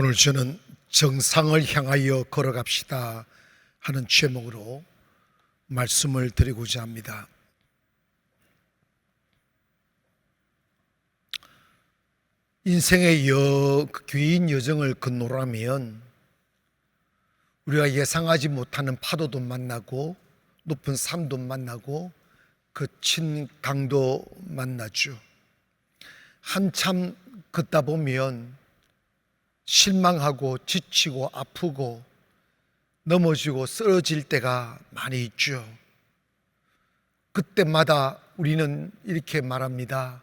오늘 저는 정상을 향하여 걸어갑시다 하는 제목으로 말씀을 드리고자 합니다. 인생의 긴 여정을 건너라면 우리가 예상하지 못하는 파도도 만나고 높은 산도 만나고 거친 강도 만나죠. 한참 걷다 보면 실망하고 지치고 아프고 넘어지고 쓰러질 때가 많이 있죠. 그때마다 우리는 이렇게 말합니다.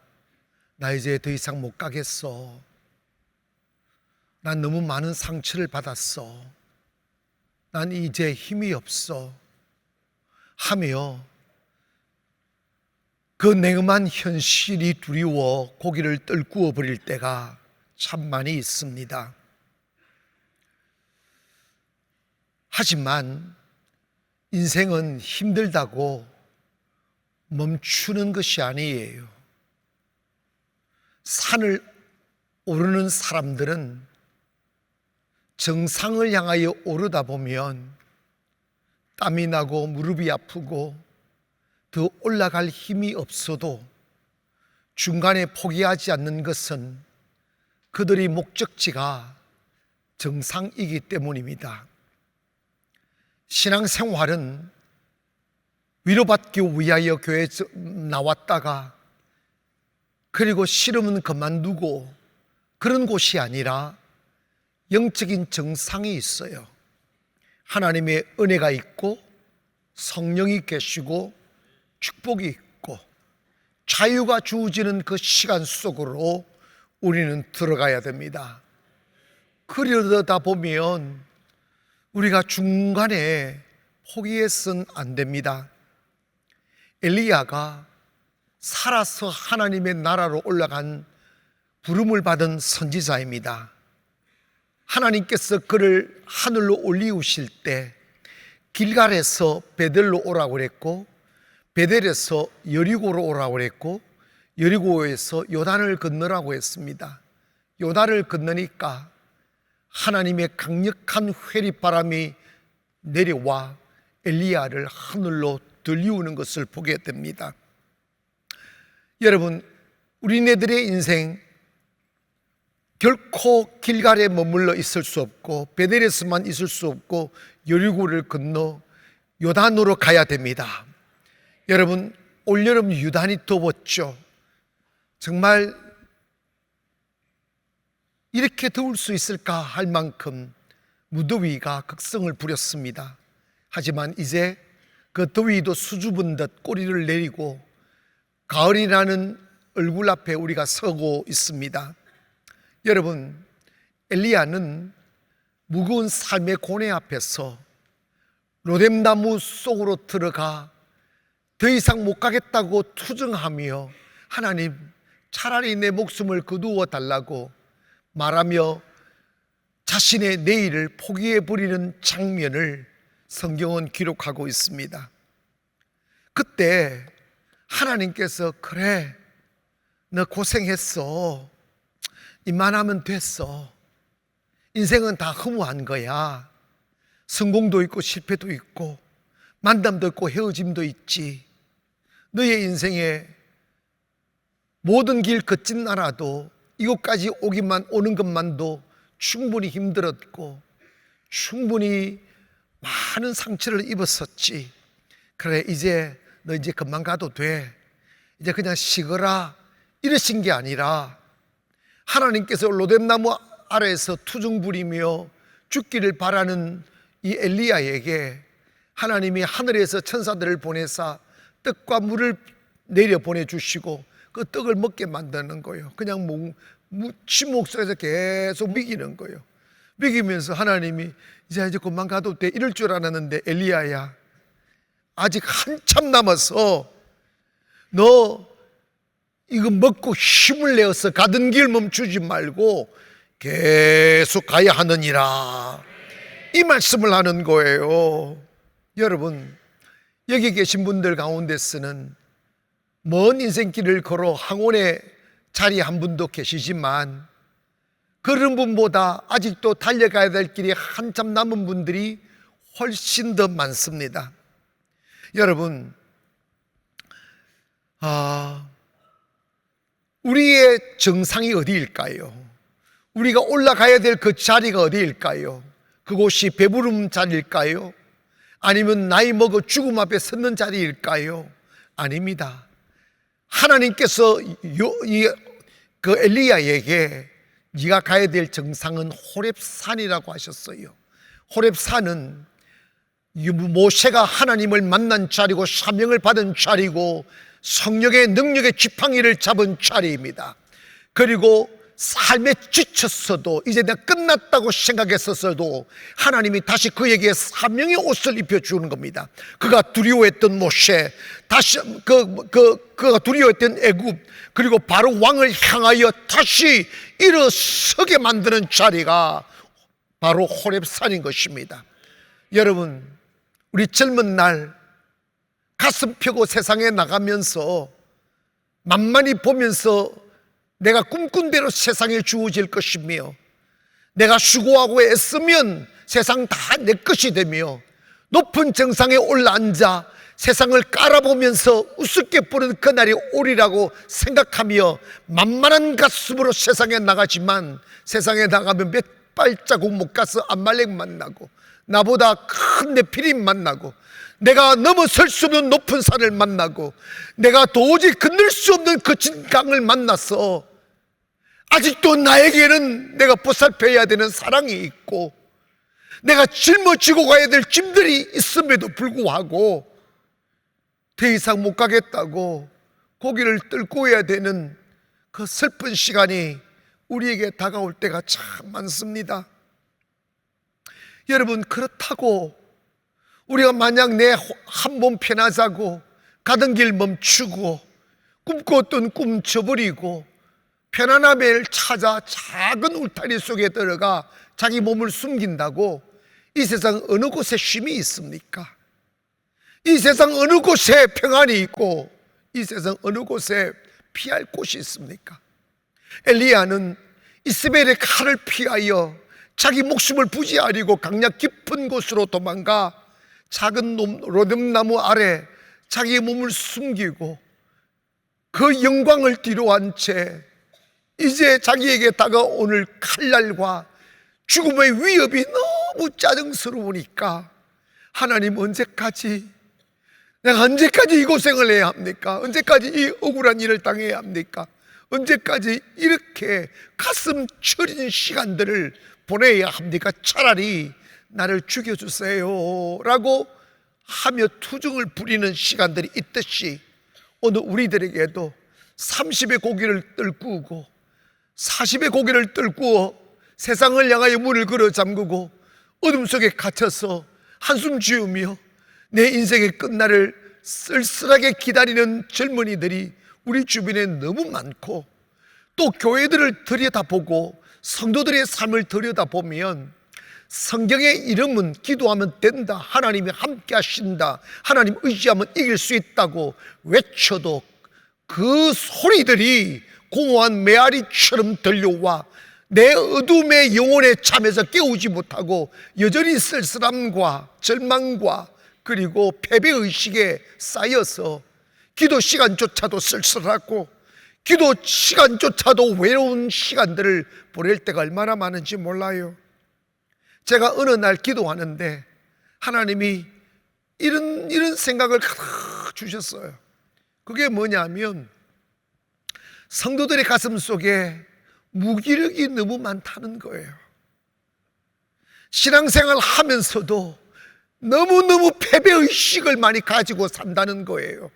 나 이제 더 이상 못 가겠어. 난 너무 많은 상처를 받았어. 난 이제 힘이 없어. 하며 그 냉엄한 현실이 두려워 고개를 떨구어 버릴 때가 참 많이 있습니다. 하지만 인생은 힘들다고 멈추는 것이 아니에요. 산을 오르는 사람들은 정상을 향하여 오르다 보면 땀이 나고 무릎이 아프고 더 올라갈 힘이 없어도 중간에 포기하지 않는 것은 그들의 목적지가 정상이기 때문입니다. 신앙생활은 위로받기 위하여 교회에 나왔다가 그리고 싫으면 그만두고 그런 곳이 아니라 영적인 정상이 있어요. 하나님의 은혜가 있고 성령이 계시고 축복이 있고 자유가 주어지는 그 시간 속으로 우리는 들어가야 됩니다. 그러다 보면 우리가 중간에 포기해서는 안 됩니다. 엘리야가 살아서 하나님의 나라로 올라간 부름을 받은 선지자입니다. 하나님께서 그를 하늘로 올리우실 때 길갈에서 베델로 오라고 그랬고 베델에서 여리고로 오라고 그랬고 여리고에서 요단을 건너라고 했습니다. 요단을 건너니까 하나님의 강력한 회리바람이 내려와 엘리야를 하늘로 들이우는 것을 보게 됩니다. 여러분, 우리네들의 인생 결코 길갈에 머물러 있을 수 없고 베델에서만 있을 수 없고 여리고를 건너 요단으로 가야 됩니다. 여러분, 올여름 유난히 더웠죠. 정말 이렇게 더울 수 있을까 할 만큼 무더위가 극성을 부렸습니다. 하지만 이제 그 더위도 수줍은 듯 꼬리를 내리고 가을이라는 얼굴 앞에 우리가 서고 있습니다. 여러분, 엘리야는 무거운 삶의 고뇌 앞에서 로뎀나무 속으로 들어가 더 이상 못 가겠다고 투정하며 하나님, 차라리 내 목숨을 거두어 달라고 말하며 자신의 내일을 포기해버리는 장면을 성경은 기록하고 있습니다. 그때 하나님께서 그래, 너 고생했어. 이만하면 됐어. 인생은 다 허무한 거야. 성공도 있고 실패도 있고 만남도 있고 헤어짐도 있지. 너의 인생에 모든 길 걷진 않아도 이곳까지 오는 것만도 충분히 힘들었고 충분히 많은 상처를 입었었지. 그래, 이제 너 이제 그만 가도 돼. 이제 그냥 쉬거라. 이러신 게 아니라 하나님께서 로뎀나무 아래에서 투정 부리며 죽기를 바라는 이 엘리야에게 하나님이 하늘에서 천사들을 보내사 떡과 물을 내려 보내주시고 그 떡을 먹게 만드는 거예요. 그냥 침묵 속에서 계속 먹이는 거예요. 먹이면서 하나님이 이제 그만 가도 돼 이럴 줄 알았는데, 엘리야야, 아직 한참 남아서 너 이거 먹고 힘을 내어서 가던 길 멈추지 말고 계속 가야 하느니라, 이 말씀을 하는 거예요. 여러분, 여기 계신 분들 가운데서는 먼 인생길을 걸어 항원의 자리에 한 분도 계시지만 그런 분보다 아직도 달려가야 될 길이 한참 남은 분들이 훨씬 더 많습니다. 여러분, 우리의 정상이 어디일까요? 우리가 올라가야 될 그 자리가 어디일까요? 그곳이 배부름 자리일까요? 아니면 나이 먹어 죽음 앞에 섰는 자리일까요? 아닙니다. 하나님께서 그 엘리야에게 네가 가야 될 정상은 호렙산이라고 하셨어요. 호렙산은 모세가 하나님을 만난 자리고 사명을 받은 자리고 성령의 능력의 지팡이를 잡은 자리입니다. 그리고 삶에 지쳤어도 이제 내가 끝났다고 생각했었어도 하나님이 다시 그에게 사명의 옷을 입혀주는 겁니다. 그가 두려워했던 모세, 다시 그가 두려워했던 애굽, 그리고 바로 왕을 향하여 다시 일어서게 만드는 자리가 바로 호렙산인 것입니다. 여러분, 우리 젊은 날 가슴 펴고 세상에 나가면서 만만히 보면서 내가 꿈꾼 대로 세상에 주어질 것이며, 내가 수고하고 애쓰면 세상 다 내 것이 되며, 높은 정상에 올라앉아 세상을 깔아보면서 우습게 보는 그날이 오리라고 생각하며 만만한 가슴으로 세상에 나가지만, 세상에 나가면 몇 발자국 못 가서 암말렉 만나고 나보다 큰 네피림 만나고 내가 넘어설 수 없는 높은 산을 만나고 내가 도저히 건널 수 없는 거친 강을 만나서 아직도 나에게는 내가 보살펴야 되는 사랑이 있고 내가 짊어지고 가야 될 짐들이 있음에도 불구하고 더 이상 못 가겠다고 고개를 떨고 해야 되는 그 슬픈 시간이 우리에게 다가올 때가 참 많습니다. 여러분, 그렇다고 우리가 만약 내 한 몸 편하자고 가던 길 멈추고 꿈꿨던 꿈 저버리고 편안함을 찾아 작은 울타리 속에 들어가 자기 몸을 숨긴다고 이 세상 어느 곳에 쉼이 있습니까? 이 세상 어느 곳에 평안이 있고 이 세상 어느 곳에 피할 곳이 있습니까? 엘리야는 이스벨의 칼을 피하여 자기 목숨을 부지하려고 강약 깊은 곳으로 도망가 작은 로뎀나무 아래 자기의 몸을 숨기고 그 영광을 뒤로한 채 이제 자기에게 다가오는 칼날과 죽음의 위협이 너무 짜증스러우니까 하나님, 내가 언제까지 이 고생을 해야 합니까? 언제까지 이 억울한 일을 당해야 합니까? 언제까지 이렇게 가슴 저린 시간들을 보내야 합니까? 차라리 나를 죽여주세요 라고 하며 투정을 부리는 시간들이 있듯이 오늘 우리들에게도 30의 고개를 떨구고 40의 고개를 떨구어 세상을 향하여 문을 걸어 잠그고 어둠 속에 갇혀서 한숨 지으며 내 인생의 끝날을 쓸쓸하게 기다리는 젊은이들이 우리 주변에 너무 많고, 또 교회들을 들여다보고 성도들의 삶을 들여다보면 성경의 이름은 기도하면 된다, 하나님이 함께 하신다, 하나님 의지하면 이길 수 있다고 외쳐도 그 소리들이 공허한 메아리처럼 들려와 내 어둠의 영혼에 잠에서 깨우지 못하고 여전히 쓸쓸함과 절망과 그리고 패배의식에 쌓여서 기도 시간조차도 쓸쓸하고 기도 시간조차도 외로운 시간들을 보낼 때가 얼마나 많은지 몰라요. 제가 어느 날 기도하는데 하나님이 이런 생각을 주셨어요. 그게 뭐냐면 성도들의 가슴 속에 무기력이 너무 많다는 거예요. 신앙생활 하면서도 너무너무 패배의식을 많이 가지고 산다는 거예요.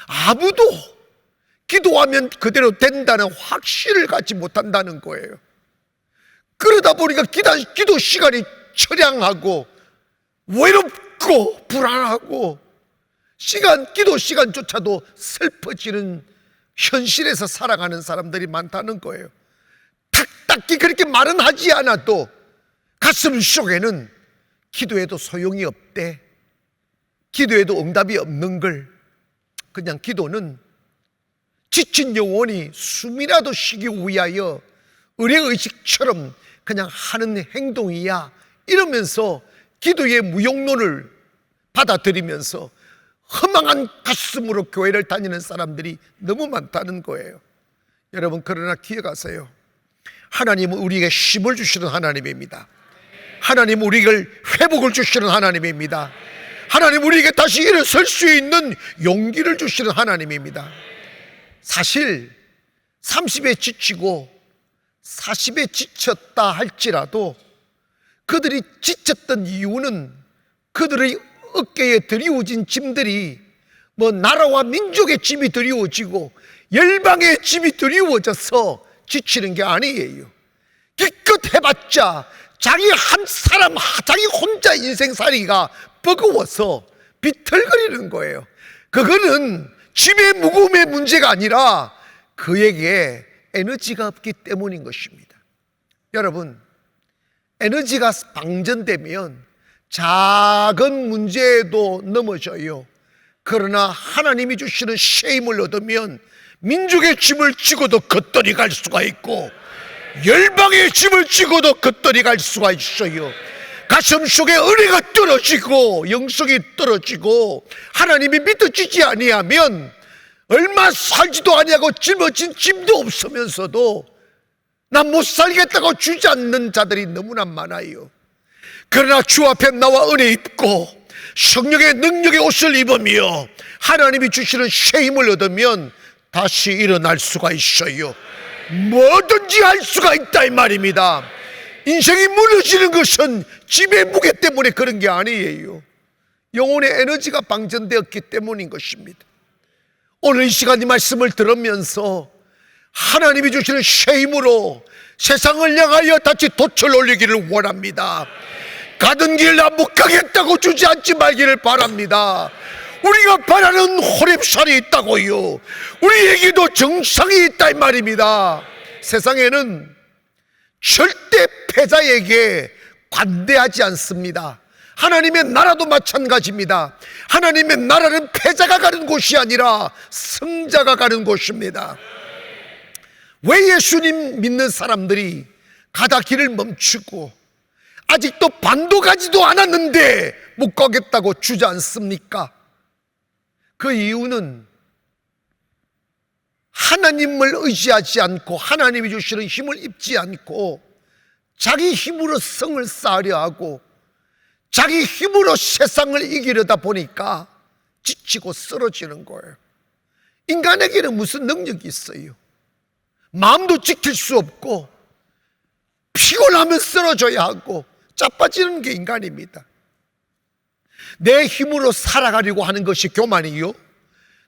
아무도 기도하면 그대로 된다는 확신을 갖지 못한다는 거예요. 그러다 보니까 기도 시간이 처량하고 외롭고 불안하고 기도 시간조차도 슬퍼지는 현실에서 살아가는 사람들이 많다는 거예요. 딱히 그렇게 말은 하지 않아도 가슴 속에는 기도해도 소용이 없대, 기도해도 응답이 없는 걸, 그냥 기도는 지친 영혼이 숨이라도 쉬기 위하여 의례의식처럼 그냥 하는 행동이야 이러면서 기도의 무용론을 받아들이면서 허망한 가슴으로 교회를 다니는 사람들이 너무 많다는 거예요. 여러분, 그러나 기억하세요. 하나님은 우리에게 힘을 주시는 하나님입니다. 하나님은 우리에게 회복을 주시는 하나님입니다. 하나님은 우리에게 다시 일어설 수 있는 용기를 주시는 하나님입니다. 사실 30에 지치고 40에 지쳤다 할지라도 그들이 지쳤던 이유는 그들의 어깨에 드리워진 짐들이 나라와 민족의 짐이 드리워지고 열방의 짐이 드리워져서 지치는 게 아니에요. 기껏 해봤자 자기 한 사람, 자기 혼자 인생살이가 버거워서 비틀거리는 거예요. 그거는 짐의 무거움의 문제가 아니라 그에게 에너지가 없기 때문인 것입니다. 여러분, 에너지가 방전되면 작은 문제에도 넘어져요. 그러나 하나님이 주시는 쉐임을 얻으면 민족의 짐을 지고도 겉돌이 갈 수가 있고 열방의 짐을 지고도 겉돌이 갈 수가 있어요. 가슴 속에 은혜가 떨어지고 영성이 떨어지고 하나님이 믿어지지 아니하면 얼마 살지도 아니하고 짊어진 짐도 없으면서도 난 못 살겠다고 주저앉는 자들이 너무나 많아요. 그러나 주 앞에 나와 은혜 입고 성령의 능력의 옷을 입으며 하나님이 주시는 쉐임을 얻으면 다시 일어날 수가 있어요. 뭐든지 할 수가 있다 이 말입니다. 인생이 무너지는 것은 짐의 무게 때문에 그런 게 아니에요. 영혼의 에너지가 방전되었기 때문인 것입니다. 오늘 이 시간 이 말씀을 들으면서 하나님이 주시는 쉐임으로 세상을 향하여 다시 돛을 올리기를 원합니다. 가던 길 나 못 가겠다고 주저앉지 말기를 바랍니다. 우리가 바라는 호렙살이 있다고요. 우리에게도 정상이 있다 이 말입니다. 세상에는 절대 패자에게 관대하지 않습니다. 하나님의 나라도 마찬가지입니다. 하나님의 나라는 패자가 가는 곳이 아니라 승자가 가는 곳입니다. 왜 예수님 믿는 사람들이 가다 길을 멈추고 아직도 반도 가지도 않았는데 못 가겠다고 주저앉습니까? 그 이유는 하나님을 의지하지 않고 하나님이 주시는 힘을 입지 않고 자기 힘으로 성을 쌓으려 하고 자기 힘으로 세상을 이기려다 보니까 지치고 쓰러지는 거예요. 인간에게는 무슨 능력이 있어요? 마음도 지킬 수 없고 피곤하면 쓰러져야 하고 자빠지는 게 인간입니다. 내 힘으로 살아가려고 하는 것이 교만이요,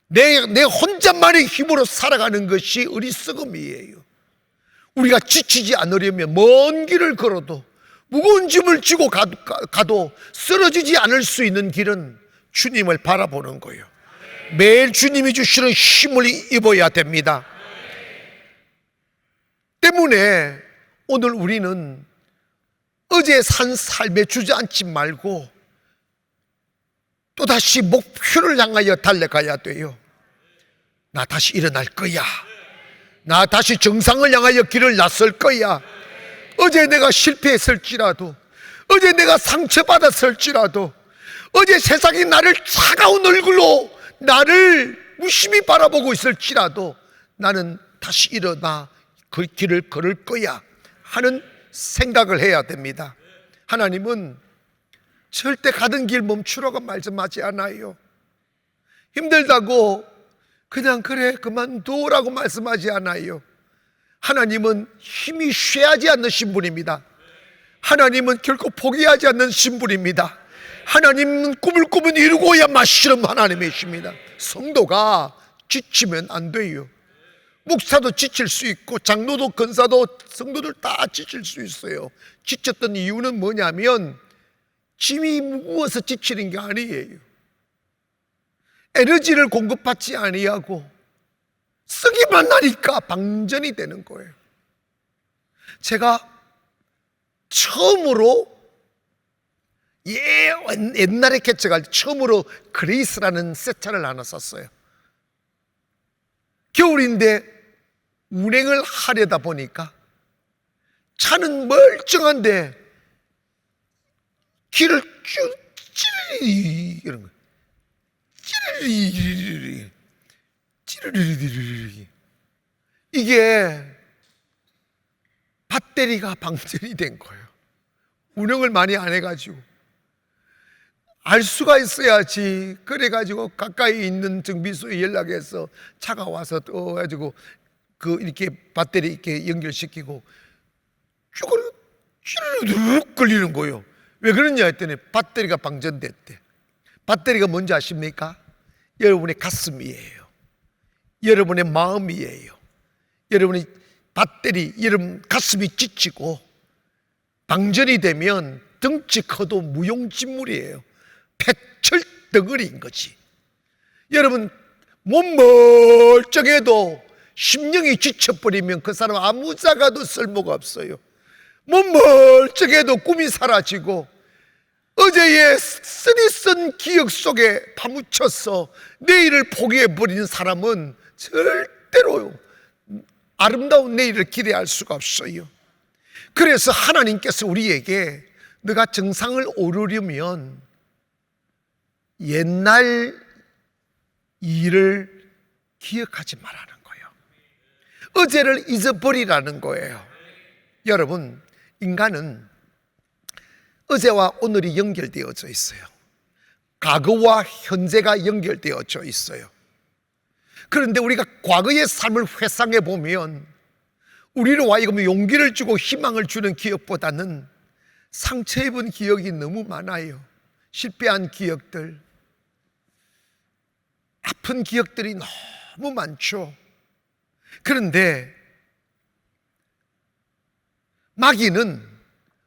내 혼자만의 힘으로 살아가는 것이 어리석음이에요. 우리가 지치지 않으려면 먼 길을 걸어도 무거운 짐을 지고 가도 쓰러지지 않을 수 있는 길은 주님을 바라보는 거예요. 매일 주님이 주시는 힘을 입어야 됩니다. 때문에 오늘 우리는 어제 산 삶에 주저앉지 말고 또다시 목표를 향하여 달려가야 돼요. 나 다시 일어날 거야. 나 다시 정상을 향하여 길을 나설 거야. 어제 내가 실패했을지라도, 어제 내가 상처받았을지라도, 어제 세상이 나를 차가운 얼굴로 나를 무심히 바라보고 있을지라도 나는 다시 일어나 그 길을 걸을 거야 하는 생각을 해야 됩니다. 하나님은 절대 가던 길 멈추라고 말씀하지 않아요. 힘들다고 그냥 그래 그만두라고 말씀하지 않아요. 하나님은 힘이 쇠하지 않는 신분입니다. 하나님은 결코 포기하지 않는 신분입니다. 하나님은 꾸물꾸물 이루고야 마시는 하나님이십니다. 성도가 지치면 안 돼요. 목사도 지칠 수 있고 장로도 권사도 성도들 다 지칠 수 있어요. 지쳤던 이유는 뭐냐면 짐이 무거워서 지치는 게 아니에요. 에너지를 공급받지 아니하고 쓰기만 하니까 방전이 되는 거예요. 제가 처음으로 옛날에 개척할 때 처음으로 그레이스라는 세차를 하나 썼어요. 겨울인데 운행을 하려다 보니까 차는 멀쩡한데 길을 쭉 찌르리 이런 거. 찌르리 찌르리. 이게 배터리가 방전이 된 거예요. 운영을 많이 안 해가지고. 알 수가 있어야지. 그래가지고 가까이 있는 정비소에 연락해서 차가 와서 떠가지고 이렇게 배터리 이렇게 연결시키고 쭈르륵 걸리는 거예요. 왜 그러냐 했더니 배터리가 방전됐대. 배터리가 뭔지 아십니까? 여러분의 가슴이에요. 여러분의 마음이에요. 여러분의 배터리, 여러분 가슴이 지치고 방전이 되면 덩치 커도 무용지물이에요. 패철덩어리인 거지. 여러분 몸 멀쩡해도 심령이 지쳐버리면 그 사람 아무 작아도 쓸모가 없어요. 몸 멀쩡해도 꿈이 사라지고 어제의 쓰디쓴 기억 속에 파묻혀서 내일을 포기해버리는 사람은 절대로 아름다운 내일을 기대할 수가 없어요. 그래서 하나님께서 우리에게 너가 정상을 오르려면 옛날 일을 기억하지 말라는 거예요. 어제를 잊어버리라는 거예요. 여러분, 인간은 어제와 오늘이 연결되어져 있어요. 과거와 현재가 연결되어져 있어요. 그런데 우리가 과거의 삶을 회상해 보면 우리로 하여금 용기를 주고 희망을 주는 기억보다는 상처 입은 기억이 너무 많아요. 실패한 기억들, 아픈 기억들이 너무 많죠. 그런데 마귀는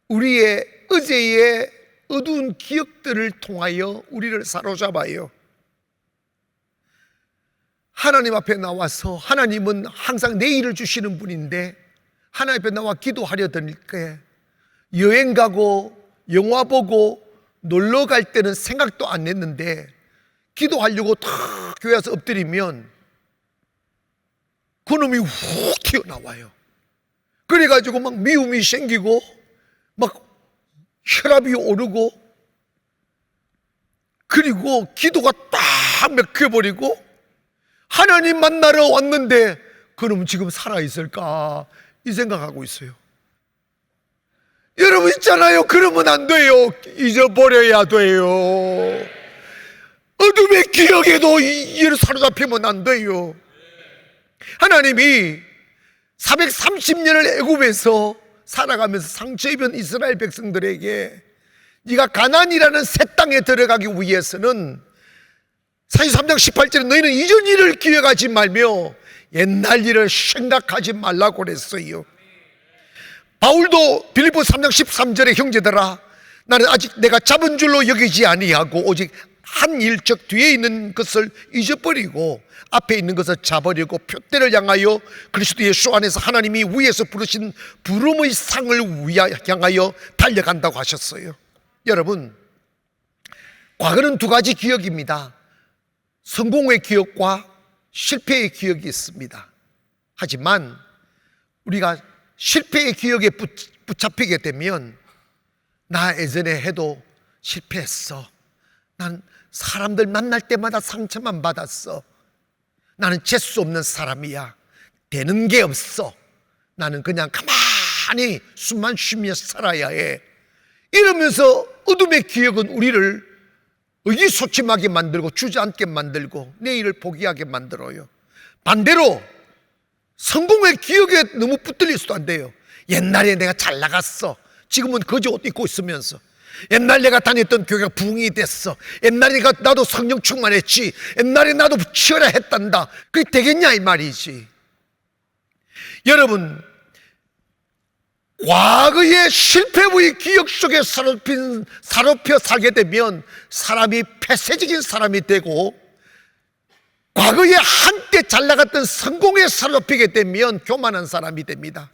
우리의 어제의 어두운 기억들을 통하여 우리를 사로잡아요. 하나님 앞에 나와서, 하나님은 항상 내일을 주시는 분인데 하나님 앞에 나와 기도하려 들 때 여행 가고 영화 보고 놀러 갈 때는 생각도 안 했는데 기도하려고 탁 교회 와서 엎드리면 그놈이 훅 튀어나와요. 그래가지고 막 미움이 생기고 막 혈압이 오르고, 그리고 기도가 딱 막혀버리고 하나님 만나러 왔는데 그놈은 지금 살아있을까 이 생각하고 있어요. 여러분 있잖아요. 그러면 안 돼요. 잊어버려야 돼요. 어둠의 기억에도 이를 사로잡히면 안 돼요. 하나님이 430년을 애굽에서 살아가면서 상처 입은 이스라엘 백성들에게 네가 가나안이라는 새 땅에 들어가기 위해서는 43장 18절에 너희는 이전 일을 기억하지 말며 옛날 일을 생각하지 말라고 그랬어요. 바울도 빌립보 3장 13절에 형제들아 나는 아직 내가 잡은 줄로 여기지 아니하고 오직 한 일 즉 뒤에 있는 것을 잊어버리고 앞에 있는 것을 잡으려고 표대를 향하여 그리스도 예수 안에서 하나님이 위에서 부르신 부름의 상을 향하여 달려간다고 하셨어요. 여러분, 과거는 두 가지 기억입니다. 성공의 기억과 실패의 기억이 있습니다. 하지만 우리가 실패의 기억에 붙잡히게 되면 나 예전에 해도 실패했어. 난 사람들 만날 때마다 상처만 받았어. 나는 재수 없는 사람이야. 되는 게 없어. 나는 그냥 가만히 숨만 쉬며 살아야 해. 이러면서 어둠의 기억은 우리를 의기소침하게 만들고 주저앉게 만들고 내일을 포기하게 만들어요. 반대로 성공의 기억에 너무 붙들릴 수도 안 돼요. 옛날에 내가 잘 나갔어. 지금은 거지 옷 입고 있으면서. 옛날 내가 다녔던 교회가 부흥이 됐어. 옛날에 나도 성령 충만했지. 옛날에 나도 치열하 했단다. 그게 되겠냐 이 말이지. 여러분, 과거의 실패의 기억 속에 사로잡혀 살게 되면 사람이 폐쇄적인 사람이 되고, 과거에 한때 잘 나갔던 성공에 사로잡히게 되면 교만한 사람이 됩니다.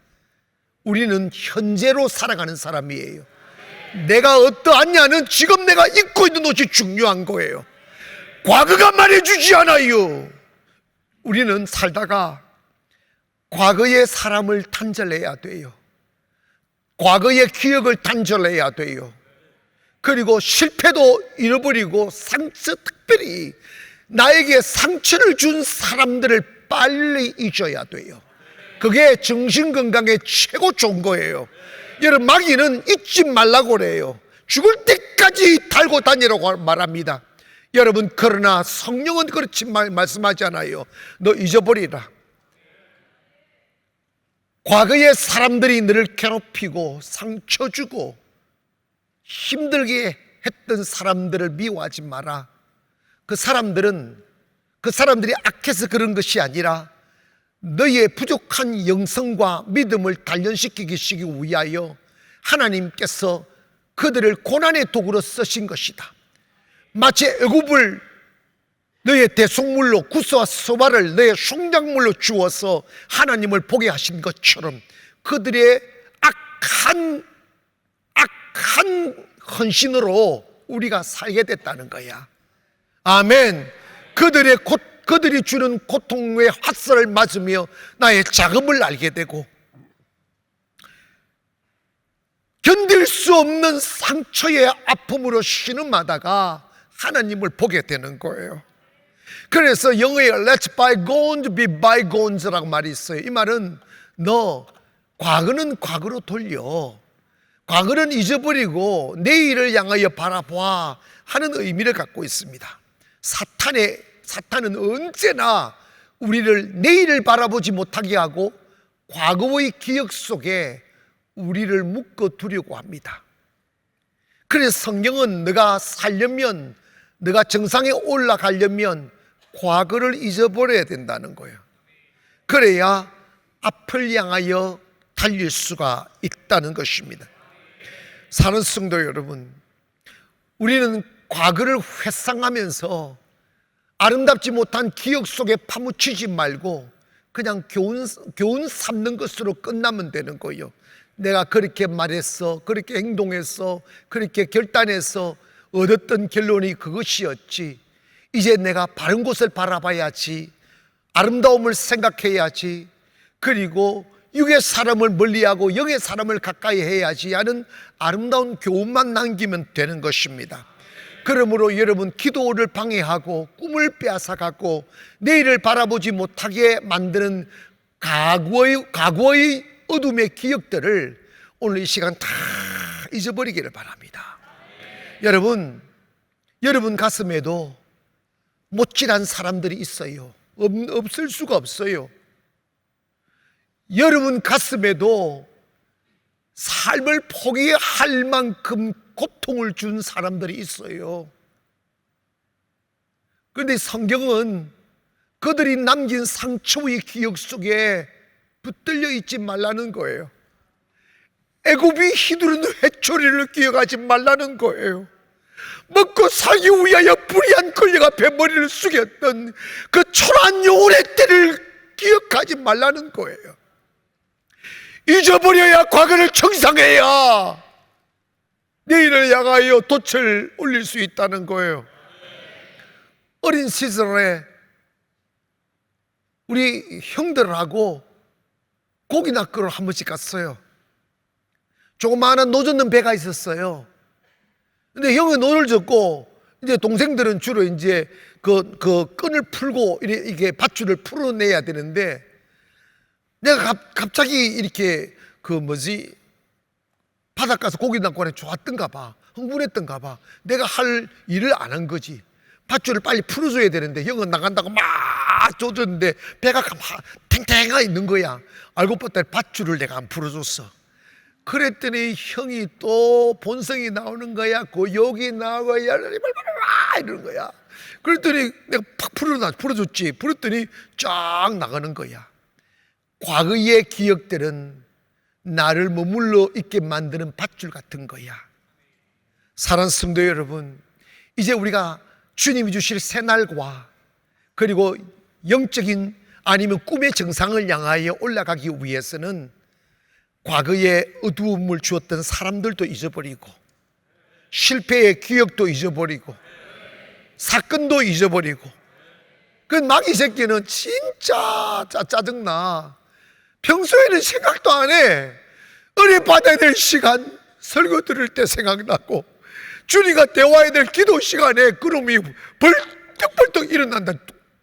우리는 현재로 살아가는 사람이에요. 내가 어떠하냐는 지금 내가 입고 있는 옷이 중요한 거예요. 과거가 말해주지 않아요. 우리는 살다가 과거의 사람을 단절해야 돼요. 과거의 기억을 단절해야 돼요. 그리고 실패도 잃어버리고 특별히 나에게 상처를 준 사람들을 빨리 잊어야 돼요. 그게 정신건강에 최고 좋은 거예요. 여러분, 마귀는 잊지 말라고 그래요. 죽을 때까지 달고 다니라고 말합니다. 여러분, 그러나 성령은 그렇지 말씀하지 않아요. 너 잊어버리라. 과거의 사람들이 너를 괴롭히고 상처 주고 힘들게 했던 사람들을 미워하지 마라. 그 사람들이 악해서 그런 것이 아니라 너의 부족한 영성과 믿음을 단련시키기 위하여 하나님께서 그들을 고난의 도구로 쓰신 것이다. 마치 애굽을 너의 대속물로, 구스와 소바를 너의 흉작물로 주어서 하나님을 보게 하신 것처럼 그들의 악한 헌신으로 우리가 살게 됐다는 거야. 아멘. 그들이 주는 고통의 화살을 맞으며 나의 자금을 알게 되고 견딜 수 없는 상처의 아픔으로 신음하다가 하나님을 보게 되는 거예요. 그래서 영어에 Let bygones be bygones라고 말이 있어요. 이 말은 너 과거는 과거로 돌려, 과거는 잊어버리고 내일을 향하여 바라봐 하는 의미를 갖고 있습니다. 사탄은 언제나 우리를 내일을 바라보지 못하게 하고 과거의 기억 속에 우리를 묶어 두려고 합니다. 그래서 성경은 너가 살려면, 너가 정상에 올라가려면 과거를 잊어버려야 된다는 거예요. 그래야 앞을 향하여 달릴 수가 있다는 것입니다. 사는 성도 여러분, 우리는 과거를 회상하면서 아름답지 못한 기억 속에 파묻히지 말고 그냥 교훈 삼는 것으로 끝나면 되는 거예요. 내가 그렇게 말했어, 그렇게 행동했어, 그렇게 결단해서 얻었던 결론이 그것이었지. 이제 내가 바른 곳을 바라봐야지, 아름다움을 생각해야지, 그리고 육의 사람을 멀리하고 영의 사람을 가까이 해야지 하는 아름다운 교훈만 남기면 되는 것입니다. 그러므로 여러분, 기도를 방해하고 꿈을 빼앗아가고 내일을 바라보지 못하게 만드는 과거의 어둠의 기억들을 오늘 이 시간 다 잊어버리기를 바랍니다. 여러분 가슴에도 못질한 사람들이 있어요. 없을 수가 없어요. 여러분 가슴에도 삶을 포기할 만큼 고통을 준 사람들이 있어요. 그런데 성경은 그들이 남긴 상처의 기억 속에 붙들려 있지 말라는 거예요. 애굽이 휘두르는 회초리를 기억하지 말라는 거예요. 먹고 살기 위하여 불의한 권력 앞에 머리를 숙였던 그 초라한 영혼의 때를 기억하지 말라는 거예요. 잊어버려야 과거를 청산해야 내일을 향하여 돛을 올릴 수 있다는 거예요. 어린 시절에 우리 형들하고 고기 낚으러 한 번씩 갔어요. 조그마한 노젓는 배가 있었어요. 근데 형은 노를 젓고 이제 동생들은 주로 이제 그 끈을 풀고 이게 밧줄을 풀어내야 되는데, 내가 갑자기 이렇게 바닷가 가서 고기 낚고 하니 좋았던가 봐, 흥분했던가 봐. 내가 할 일을 안 한 거지. 밧줄을 빨리 풀어줘야 되는데 형은 나간다고 막 쫓았는데 배가 탱탱하게 있는 거야. 알고 봤더니 밧줄을 내가 안 풀어줬어. 그랬더니 형이 또 본성이 나오는 거야. 고욕이 나오고 이러는 거야. 그랬더니 내가 팍 풀어줬지. 풀었더니 쫙 나가는 거야. 과거의 기억들은 나를 머물러 있게 만드는 밧줄 같은 거야. 사랑하는 성도 여러분, 이제 우리가 주님이 주실 새날과 그리고 영적인 아니면 꿈의 정상을 향하여 올라가기 위해서는 과거에 어두움을 주었던 사람들도 잊어버리고, 실패의 기억도 잊어버리고, 사건도 잊어버리고. 그 마귀 새끼는 진짜 짜증나. 평소에는 생각도 안 해. 은혜 받아야 될 시간, 설교 들을 때 생각나고, 주님과 대화해야 될 기도 시간에 그놈이 벌떡벌떡 일어난다.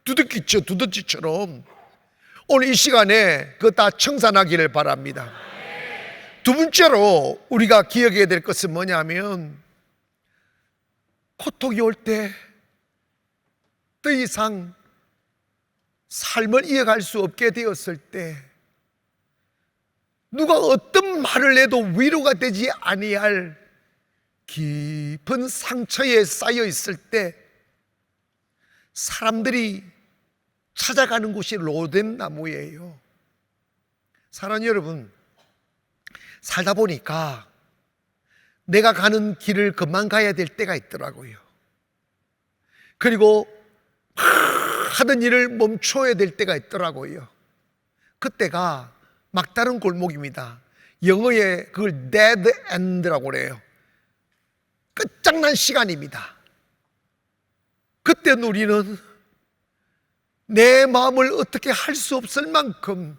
두더지처럼. 오늘 이 시간에 그거 다 청산하기를 바랍니다. 두 번째로 우리가 기억해야 될 것은 뭐냐면, 고통이 올 때 더 이상 삶을 이어갈 수 없게 되었을 때, 누가 어떤 말을 해도 위로가 되지 아니할 깊은 상처에 쌓여 있을 때, 사람들이 찾아가는 곳이 로뎀 나무예요. 사랑하는 여러분, 살다 보니까 내가 가는 길을 그만 가야 될 때가 있더라고요. 그리고 하던 일을 멈춰야 될 때가 있더라고요. 그때가 막다른 골목입니다. 영어에 그걸 dead end라고 그래요. 끝장난 시간입니다. 그때는 우리는 내 마음을 어떻게 할 수 없을 만큼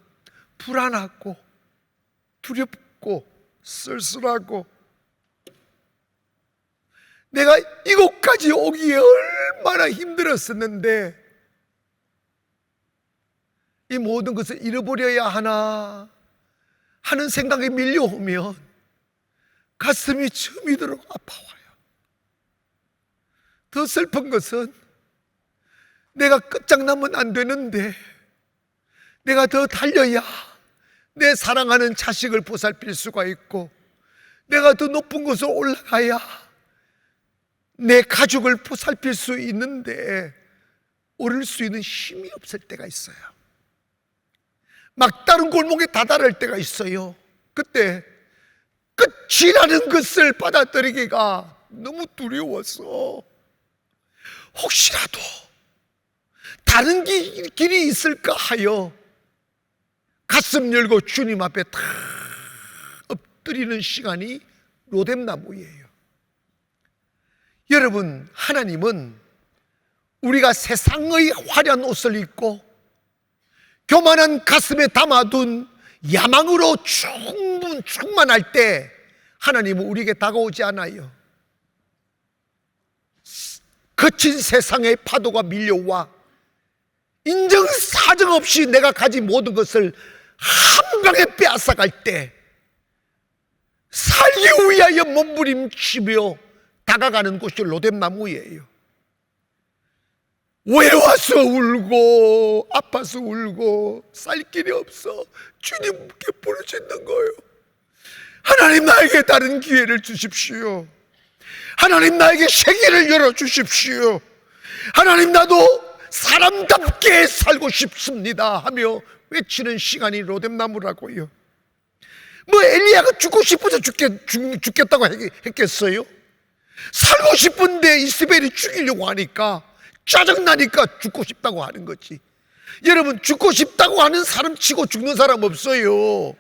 불안하고 두렵고 쓸쓸하고, 내가 이곳까지 오기에 얼마나 힘들었었는데 이 모든 것을 잃어버려야 하나 하는 생각이 밀려오면 가슴이 저미도록 아파와요. 더 슬픈 것은 내가 끝장나면 안 되는데, 내가 더 달려야 내 사랑하는 자식을 보살필 수가 있고, 내가 더 높은 곳으로 올라가야 내 가족을 보살필 수 있는데 오를 수 있는 힘이 없을 때가 있어요. 막다른 골목에 다다를 때가 있어요. 그때 끝이라는 것을 받아들이기가 너무 두려워서, 혹시라도 다른 길이 있을까 하여 가슴 열고 주님 앞에 다 엎드리는 시간이 로뎀나무예요. 여러분, 하나님은 우리가 세상의 화려한 옷을 입고 교만한 가슴에 담아둔 야망으로 충만할 때 하나님은 우리에게 다가오지 않아요. 거친 세상의 파도가 밀려와 인정사정 없이 내가 가진 모든 것을 한 방에 빼앗아갈 때, 살기 위하여 몸부림치며 다가가는 곳이 로뎀나무예요. 외로워서 울고 아파서 울고 살 길이 없어 주님께 부르짖는 거예요. 하나님, 나에게 다른 기회를 주십시오. 하나님, 나에게 세계를 열어주십시오. 하나님, 나도 사람답게 살고 싶습니다 하며 외치는 시간이 로뎀나무라고요. 뭐 엘리야가 죽고 싶어서 죽겠다고 했겠어요? 살고 싶은데 이스벨이 죽이려고 하니까 짜증나니까 죽고 싶다고 하는 거지. 여러분, 죽고 싶다고 하는 사람 치고 죽는 사람 없어요.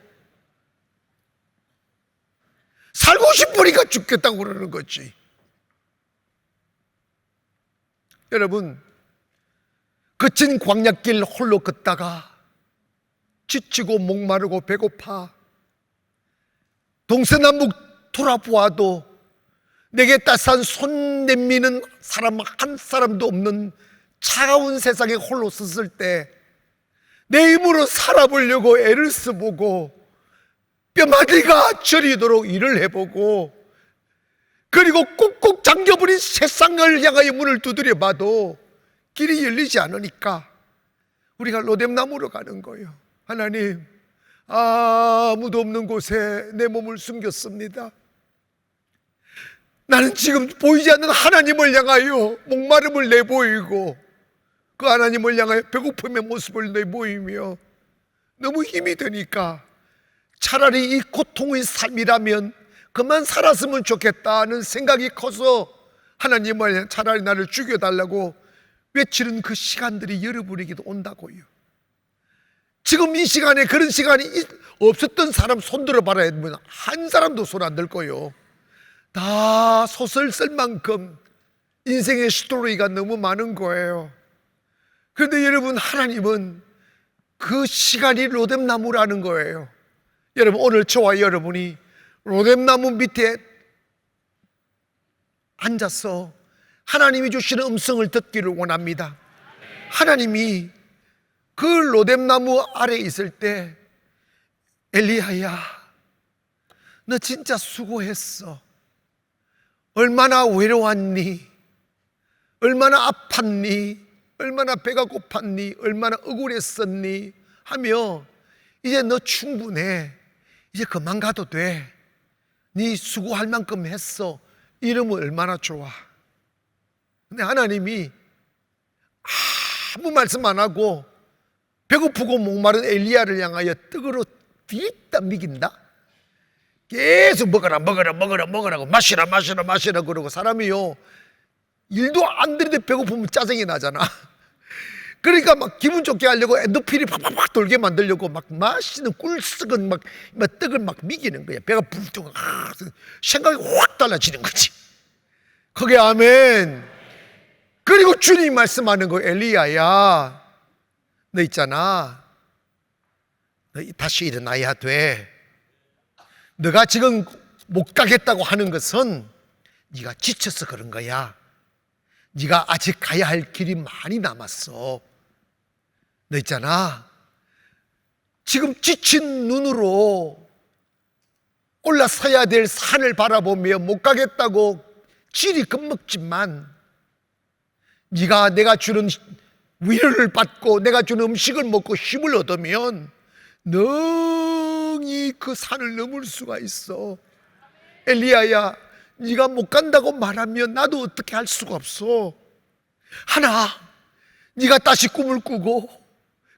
살고 싶으니까 죽겠다고 그러는 거지. 여러분, 거친 광야길 홀로 걷다가 지치고 목마르고 배고파 동서남북 돌아보아도 내게 따스한 손 내미는 사람 한 사람도 없는 차가운 세상에 홀로 섰을 때, 내 힘으로 살아보려고 애를 써보고 뼈마디가 저리도록 일을 해보고, 그리고 꾹꾹 잠겨버린 세상을 향하여 문을 두드려봐도 길이 열리지 않으니까 우리가 로뎀나무로 가는 거예요. 하나님, 아무도 없는 곳에 내 몸을 숨겼습니다. 나는 지금 보이지 않는 하나님을 향하여 목마름을 내보이고, 그 하나님을 향하여 배고픔의 모습을 내보이며 너무 힘이 드니까 차라리 이 고통의 삶이라면 그만 살았으면 좋겠다는 생각이 커서 하나님을 차라리 나를 죽여달라고 외치는 그 시간들이 여러분에게도 온다고요. 지금 이 시간에 그런 시간이 없었던 사람 손들어 봐라 하면 한 사람도 손 안 들 거예요. 다 소설 쓸 만큼 인생의 스토리가 너무 많은 거예요. 그런데 여러분, 하나님은 그 시간이 로뎀나무라는 거예요. 여러분, 오늘 저와 여러분이 로뎀나무 밑에 앉아서 하나님이 주시는 음성을 듣기를 원합니다. 하나님이 그 로뎀나무 아래에 있을 때, 엘리야야, 너 진짜 수고했어. 얼마나 외로웠니? 얼마나 아팠니? 얼마나 배가 고팠니? 얼마나 억울했었니? 하며 이제 너 충분해. 이제 그만 가도 돼. 네 수고할 만큼 했어. 이러면 얼마나 좋아. 근데 하나님이 아무 말씀 안 하고 배고프고 목마른 엘리야를 향하여 떡으로 뒤따 미긴다. 계속 먹어라 먹으라고 마시라 그러고, 사람이요 일도 안 되는데 배고프면 짜증이 나잖아. 그러니까 막 기분 좋게 하려고 엔도핀이 팍팍팍 돌게 만들려고 막 맛있는 꿀썩은 막 떡을 막 미기는 거야. 배가 불뚝 생각이 확 달라지는 거지. 그게 아멘. 그리고 주님이 말씀하는 거, 엘리야야, 너 있잖아, 너 다시 일어나야 돼. 너가 지금 못 가겠다고 하는 것은 네가 지쳐서 그런 거야. 네가 아직 가야 할 길이 많이 남았어. 너 있잖아, 지금 지친 눈으로 올라서야 될 산을 바라보며 못 가겠다고 질이 겁먹지만, 네가 내가 주는 위로를 받고 내가 주는 음식을 먹고 힘을 얻으면 능히 그 산을 넘을 수가 있어. 엘리야야, 네가 못 간다고 말하면 나도 어떻게 할 수가 없어. 하나, 네가 다시 꿈을 꾸고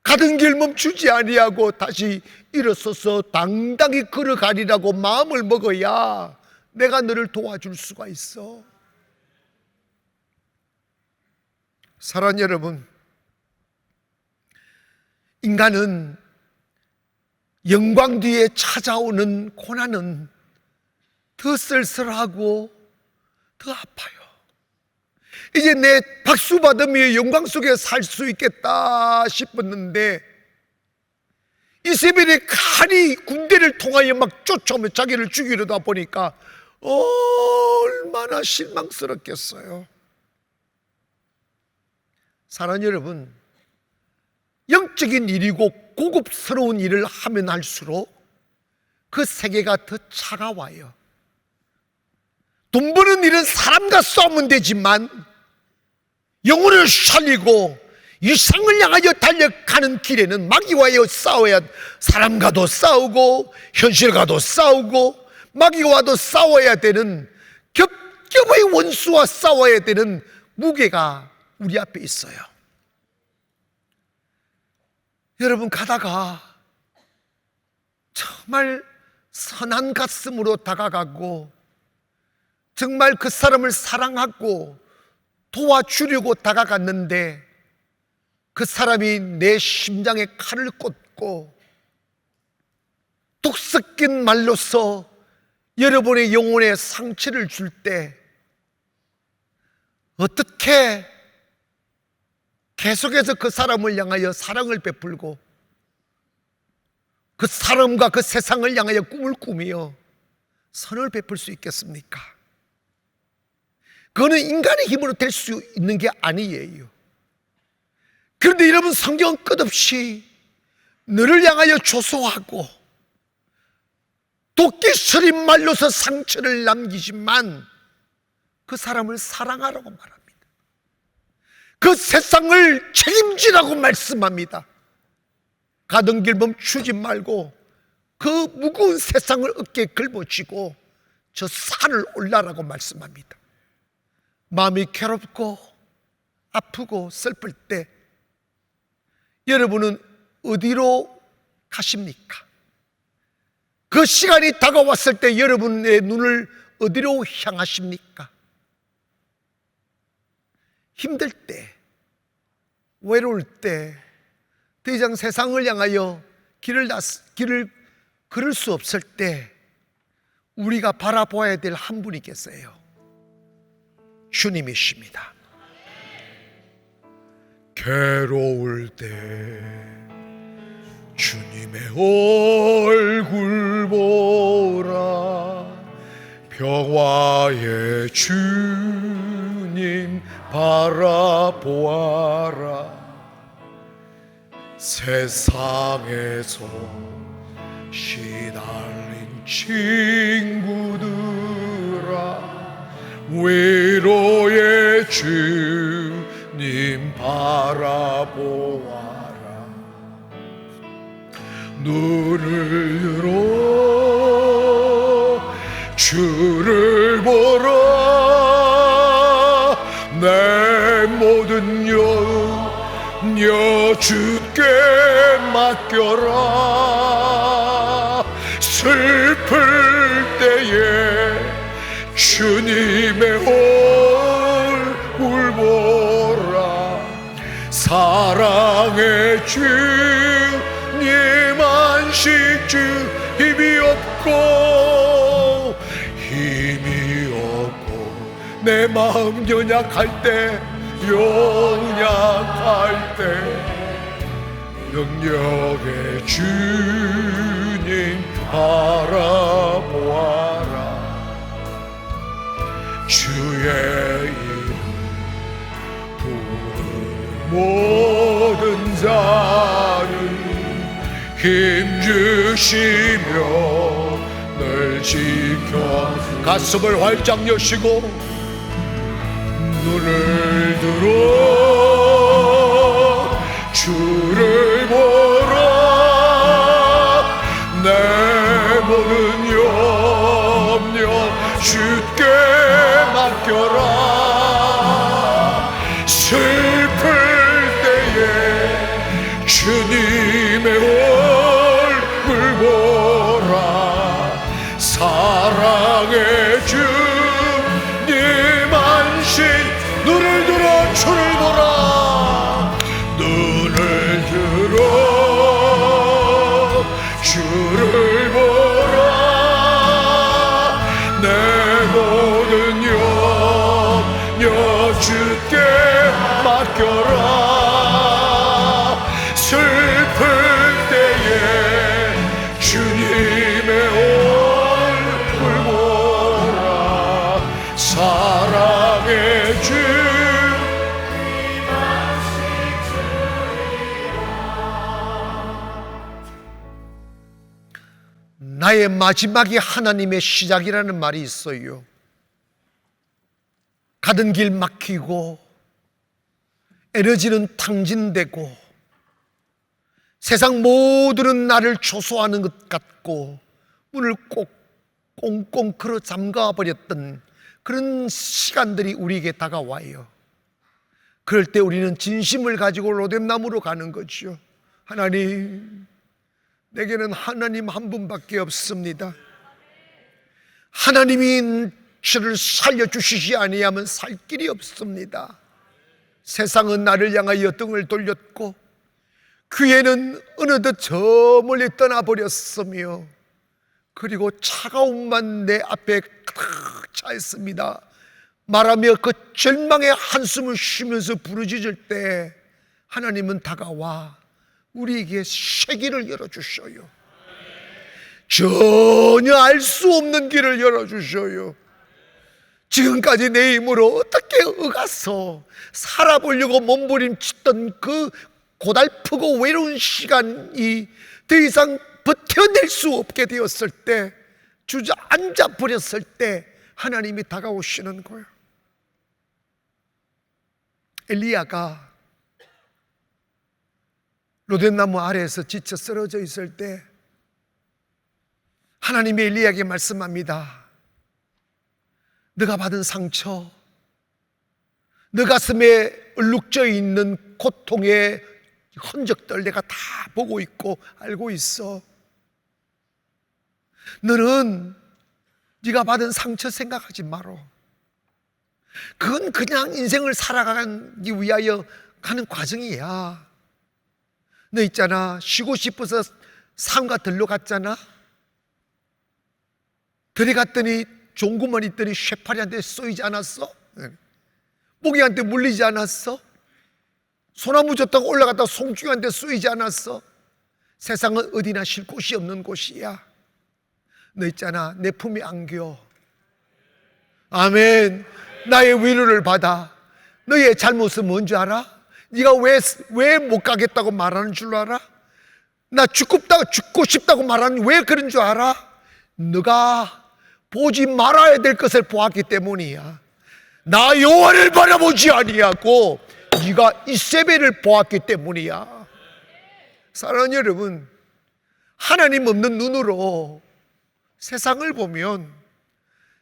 가던 길 멈추지 아니하고 다시 일어서서 당당히 걸어가리라고 마음을 먹어야 내가 너를 도와줄 수가 있어. 사랑하는 여러분, 인간은 영광 뒤에 찾아오는 고난은 더 쓸쓸하고 더 아파요. 이제 내 박수 받으며 영광 속에 살 수 있겠다 싶었는데, 이세벨의 칼이 군대를 통하여 막 쫓아오며 자기를 죽이려다 보니까 얼마나 실망스럽겠어요. 사랑하는 여러분, 영적인 일이고 고급스러운 일을 하면 할수록 그 세계가 더 차가워요. 돈 버는 일은 사람과 싸우면 되지만 영혼을 살리고 이상을 향하여 달려가는 길에는 마귀와여 싸워야, 사람과도 싸우고 현실과도 싸우고 마귀와도 싸워야 되는, 겹겹의 원수와 싸워야 되는 무게가 우리 앞에 있어요. 여러분, 가다가 정말 선한 가슴으로 다가가고 정말 그 사람을 사랑하고 도와주려고 다가갔는데 그 사람이 내 심장에 칼을 꽂고 독 섞인 말로써 여러분의 영혼에 상처를 줄 때 어떻게 계속해서 그 사람을 향하여 사랑을 베풀고 그 사람과 그 세상을 향하여 꿈을 꾸며 선을 베풀 수 있겠습니까? 그거는 인간의 힘으로 될 수 있는 게 아니에요. 그런데 여러분, 성경은 끝없이 너를 향하여 조소하고 도끼 서린 말로서 상처를 남기지만 그 사람을 사랑하라고 말합니다. 그 세상을 책임지라고 말씀합니다. 가던 길 멈추지 말고 그 무거운 세상을 어깨에 짊어지고 저 산을 올라라고 말씀합니다. 마음이 괴롭고 아프고 슬플 때 여러분은 어디로 가십니까? 그 시간이 다가왔을 때 여러분의 눈을 어디로 향하십니까? 힘들 때, 외로울 때, 더 이상 세상을 향하여 길을 걸을 수 없을 때 우리가 바라보아야 될 한 분이 계세요. 주님이십니다. 괴로울 때 주님의 얼굴 보라. 평화의 주님 바라보아라. 세상에서 시달린 친구들아, 위로의 주님 바라보아라. 눈을 들어 주를 보라. 내 모든 염려 주께 맡겨라. 슬플 때에 주님의 얼굴 보라. 사랑의 주님 안식 주 힘이 없고 내 마음 연약할 때 능력의 주님 바라보아라. 주의 이름 부르는 모든 자는 힘주시며 늘 지켜. 가슴을 활짝 여시고 눈을 들어 주를 보라. 내 모든 염려 주께 맡겨라. 슬플 때에 주님의 얼굴 보라. 사랑의 주님 안식. 눈을 들어 주를 보라. 눈을 들어 주를 보라. 내 모든 염려 주께 맡겨라. 슬플 때에 주님의 얼굴 보라. 사랑의 주 나의 마지막이 하나님의 시작이라는 말이 있어요. 가던 길 막히고 에너지는 탕진되고 세상 모두는 나를 조소하는 것 같고 문을 꼭 꽁꽁 걸어 잠가 버렸던 그런 시간들이 우리에게 다가와요. 그럴 때 우리는 진심을 가지고 로뎀나무로 가는 거죠. 하나님, 내게는 하나님 한 분밖에 없습니다. 하나님이 저를 살려주시지 아니하면 살 길이 없습니다. 세상은 나를 향하여 등을 돌렸고 교회는 어느덧 저 멀리 떠나버렸으며 그리고 차가움만 내 앞에 가득 차 있습니다. 말하며 그 절망의 한숨을 쉬면서 부르짖을 때 하나님은 다가와 우리에게 세계를 열어주셔요. 전혀 알 수 없는 길을 열어주셔요. 지금까지 내 힘으로 어떻게 어가서 살아보려고 몸부림치던 그 고달프고 외로운 시간이 더 이상 버텨낼 수 없게 되었을 때, 주저앉아 버렸을 때 하나님이 다가오시는 거예요. 엘리야가 로뎀나무 아래에서 지쳐 쓰러져 있을 때 하나님이 엘리야에게 말씀합니다. 네가 받은 상처, 네 가슴에 얼룩져 있는 고통의 흔적들 내가 다 보고 있고 알고 있어. 너는 네가 받은 상처 생각하지 마라. 그건 그냥 인생을 살아가기 위하여 가는 과정이야. 너 있잖아, 쉬고 싶어서 산과 들로 갔잖아. 들어갔더니 종구만 있더니 쇠파리한테 쏘이지 않았어? 모기한테 물리지 않았어? 소나무 졌다가 올라갔다가 송충이한테 쏘이지 않았어? 세상은 어디나 쉴 곳이 없는 곳이야. 너 있잖아, 내 품에 안겨. 아멘. 나의 위로를 받아. 너의 잘못은 뭔지 알아? 네가 왜 못 가겠다고 말하는 줄 알아? 나 죽고 싶다고 말하는 왜 그런 줄 알아? 너가 보지 말아야 될 것을 보았기 때문이야. 나 여호와를 바라보지 아니하고 네가 이세벨을 보았기 때문이야. 사랑하는 여러분, 하나님 없는 눈으로 세상을 보면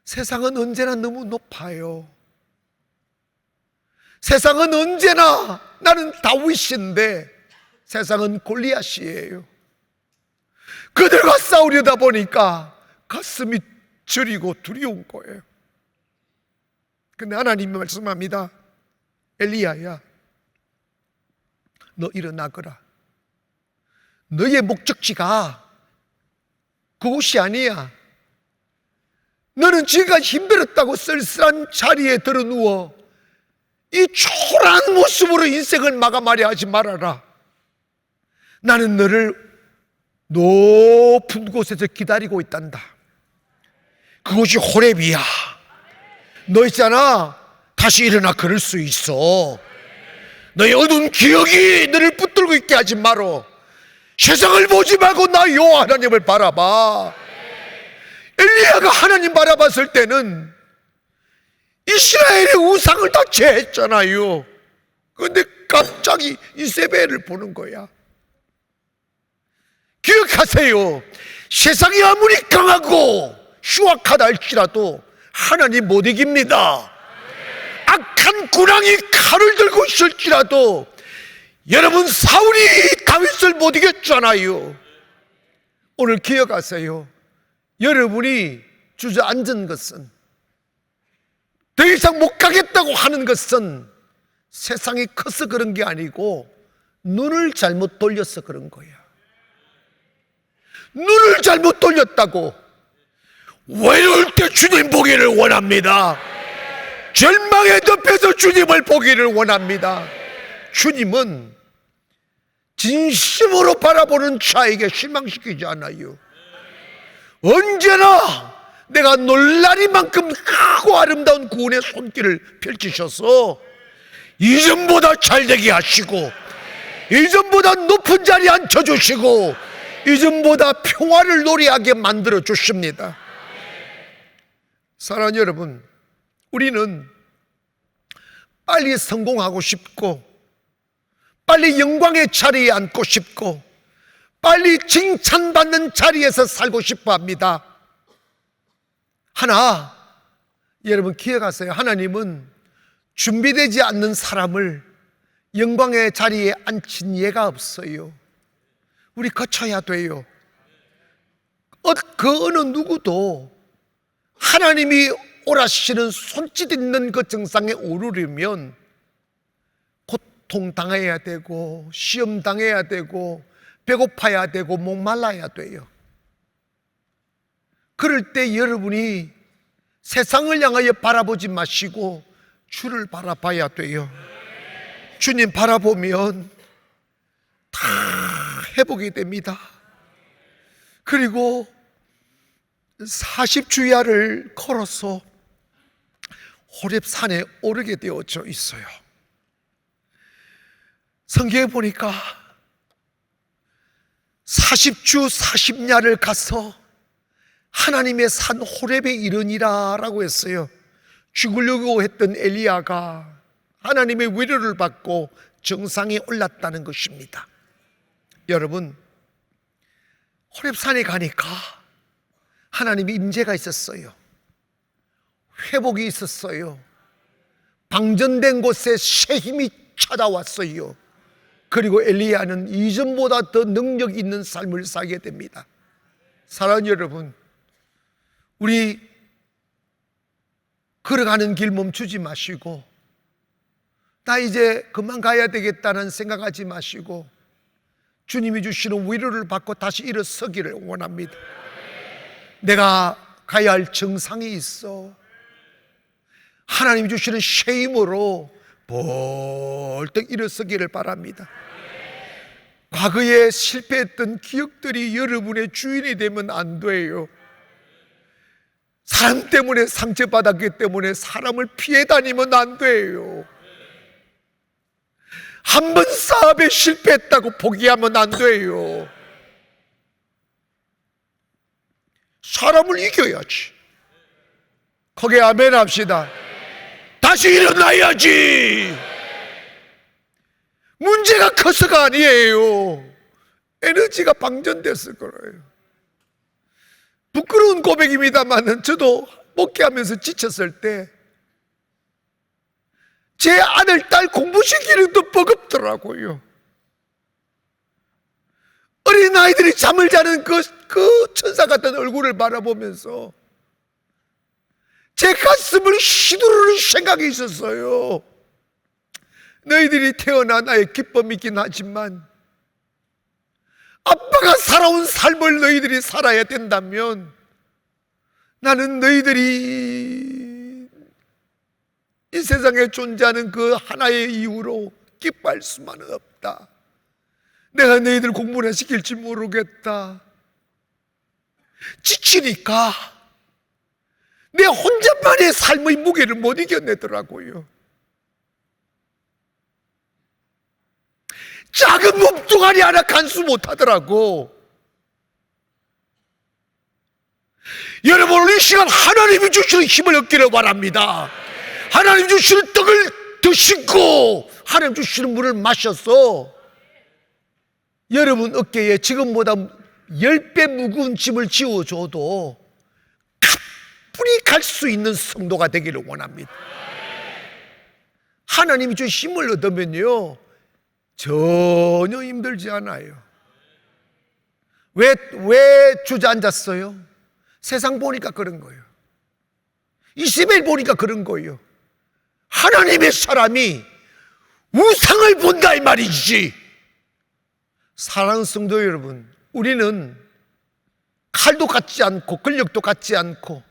세상은 언제나 너무 높아요. 세상은 언제나 나는 다윗인데 세상은 골리앗이에요. 그들과 싸우려다 보니까 가슴이 저리고 두려운 거예요. 근데 하나님이 말씀합니다. 엘리야야, 너 일어나거라. 너의 목적지가 그곳이 아니야. 너는 지금까지 힘들었다고 쓸쓸한 자리에 들어누워 이 초라한 모습으로 인생을 마감하려 하지 말아라. 나는 너를 높은 곳에서 기다리고 있단다. 그곳이 호렙이야. 너 있잖아, 다시 일어나 걸을 수 있어. 너의 어두운 기억이 너를 붙들고 있게 하지 마라. 세상을 보지 말고 나 여호와 하나님을 바라봐. 엘리야가 하나님 바라봤을 때는 이스라엘의 우상을 다 제했잖아요. 그런데 갑자기 이세벨을 보는 거야. 기억하세요. 세상이 아무리 강하고 흉악하다 할지라도 하나님 못 이깁니다. 악한 군왕이 칼을 들고 있을지라도 여러분, 사울이 다윗을 못 이겼잖아요. 오늘 기억하세요. 여러분이 주저앉은 것은, 더 이상 못 가겠다고 하는 것은 세상이 커서 그런 게 아니고 눈을 잘못 돌려서 그런 거야. 눈을 잘못 돌렸다고. 외로울 때 주님 보기를 원합니다. 절망의 늪에서 주님을 보기를 원합니다. 주님은 진심으로 바라보는 자에게 실망시키지 않아요. 언제나 내가 놀라리만큼 크고 아름다운 구원의 손길을 펼치셔서 이전보다 잘되게 하시고, 이전보다 높은 자리에 앉혀주시고, 이전보다 평화를 노래하게 만들어 주십니다. 사랑하는 여러분, 우리는 빨리 성공하고 싶고, 빨리 영광의 자리에 앉고 싶고, 빨리 칭찬받는 자리에서 살고 싶어 합니다. 하나, 여러분 기억하세요. 하나님은 준비되지 않는 사람을 영광의 자리에 앉힌 예가 없어요. 우리 거쳐야 돼요. 그 어느 누구도 하나님이 오라시는 손짓 있는 그 정상에 오르려면 고통당해야 되고, 시험 당해야 되고, 배고파야 되고, 목말라야 돼요. 그럴 때 여러분이 세상을 향하여 바라보지 마시고 주를 바라봐야 돼요. 주님 바라보면 다 회복이 됩니다. 그리고 40주야를 걸어서 호렙산에 오르게 되어져 있어요. 성경에 보니까 40주 40야를 가서 하나님의 산 호렙에 이르니라 라고 했어요. 죽으려고 했던 엘리야가 하나님의 위로를 받고 정상에 올랐다는 것입니다. 여러분, 호렙산에 가니까 하나님의 임재가 있었어요. 회복이 있었어요. 방전된 곳에 새 힘이 찾아왔어요. 그리고 엘리야는 이전보다 더 능력 있는 삶을 살게 됩니다. 사랑하는 여러분, 우리 걸어가는 길 멈추지 마시고, 나 이제 그만 가야 되겠다는 생각하지 마시고 주님이 주시는 위로를 받고 다시 일어서기를 원합니다. 내가 가야 할 정상이 있어. 하나님이 주시는 새 힘으로 벌떡 일어서기를 바랍니다. 과거에 실패했던 기억들이 여러분의 주인이 되면 안 돼요. 사람 때문에 상처받았기 때문에 사람을 피해 다니면 안 돼요. 한 번 사업에 실패했다고 포기하면 안 돼요. 사람을 이겨야지. 거기에 아멘 합시다. 다시 일어나야지. 문제가 커서가 아니에요. 에너지가 방전됐을 거예요. 부끄러운 고백입니다만 저도 목회하면서 지쳤을 때 제 아들, 딸 공부시키는 것도 버겁더라고요. 어린아이들이 잠을 자는 그 천사 같은 얼굴을 바라보면서 제 가슴을 휘두르는 생각이 있었어요. 너희들이 태어나 나의 기쁨이긴 하지만 아빠가 살아온 삶을 너희들이 살아야 된다면 나는 너희들이 이 세상에 존재하는 그 하나의 이유로 기뻐할 수만은 없다. 내가 너희들 공부나 시킬지 모르겠다. 지치니까 내 혼자만의 삶의 무게를 못 이겨내더라고요. 작은 몸뚱아리 하나 간수 못하더라고. 여러분, 오늘 이 시간 하나님이 주시는 힘을 얻기를 바랍니다. 하나님 주시는 떡을 드시고 하나님 주시는 물을 마셔서 여러분 어깨에 지금보다 10배 무거운 짐을 지워줘도 가뿐히 갈 수 있는 성도가 되기를 원합니다. 하나님이 주신 힘을 얻으면요 전혀 힘들지 않아요. 왜 주저앉았어요? 세상 보니까 그런 거예요. 이세벨 보니까 그런 거예요. 하나님의 사람이 우상을 본다 이 말이지. 사랑하는 성도 여러분, 우리는 칼도 갖지 않고 권력도 갖지 않고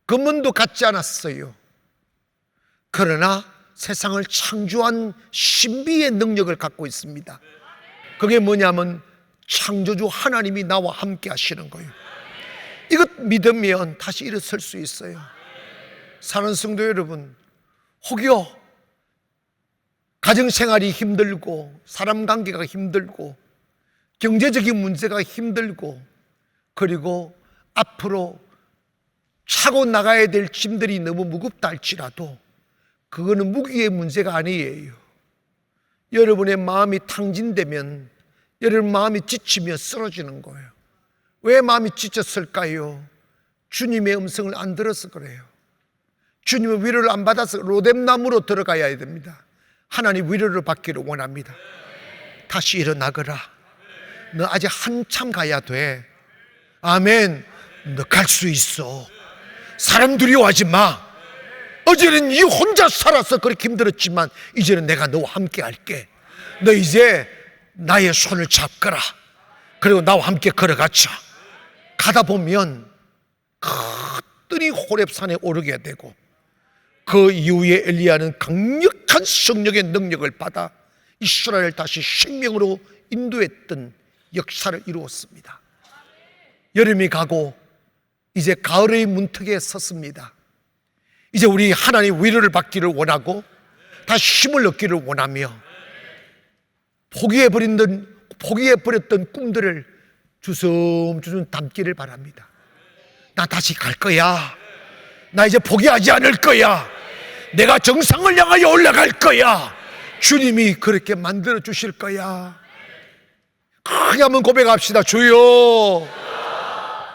금은도 갖지 않았어요. 그러나 세상을 창조한 신비의 능력을 갖고 있습니다. 그게 뭐냐면 창조주 하나님이 나와 함께 하시는 거예요. 이것 믿으면 다시 일어설 수 있어요. 사랑하는 성도 여러분, 혹여 가정생활이 힘들고 사람 관계가 힘들고 경제적인 문제가 힘들고 그리고 앞으로 차고 나가야 될 짐들이 너무 무겁다 할지라도 그거는 무기의 문제가 아니에요. 여러분의 마음이 탕진되면 여러분 마음이 지치며 쓰러지는 거예요. 왜 마음이 지쳤을까요? 주님의 음성을 안 들어서 그래요. 주님의 위로를 안 받아서 로뎀나무로 들어가야 됩니다. 하나님 위로를 받기를 원합니다. 다시 일어나거라. 너 아직 한참 가야 돼. 아멘. 너 갈 수 있어. 사람 두려워하지 마. 어제는 이 혼자 살아서 그렇게 힘들었지만 이제는 내가 너와 함께 할게. 너 이제 나의 손을 잡거라. 그리고 나와 함께 걸어가자. 가다 보면 거뜬히 호렙산에 오르게 되고 그 이후에 엘리야는 강력한 성령의 능력을 받아 이스라엘을 다시 생명으로 인도했던 역사를 이루었습니다. 여름이 가고 이제 가을의 문턱에 섰습니다. 이제 우리 하나님 위로를 원하고 다시 힘을 얻기를 원하며 포기해버렸던 꿈들을 주섬주섬 담기를 바랍니다. 나 다시 갈 거야. 나 이제 포기하지 않을 거야. 내가 정상을 향하여 올라갈 거야. 주님이 그렇게 만들어 주실 거야. 크게 한번 고백합시다. 주여,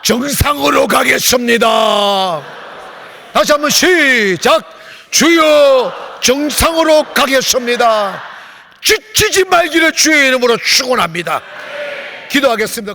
정상으로 가겠습니다. 다시 한번 시작. 주여, 정상으로 가겠습니다. 지치지 말기를 주의 이름으로 축원합니다. 기도하겠습니다.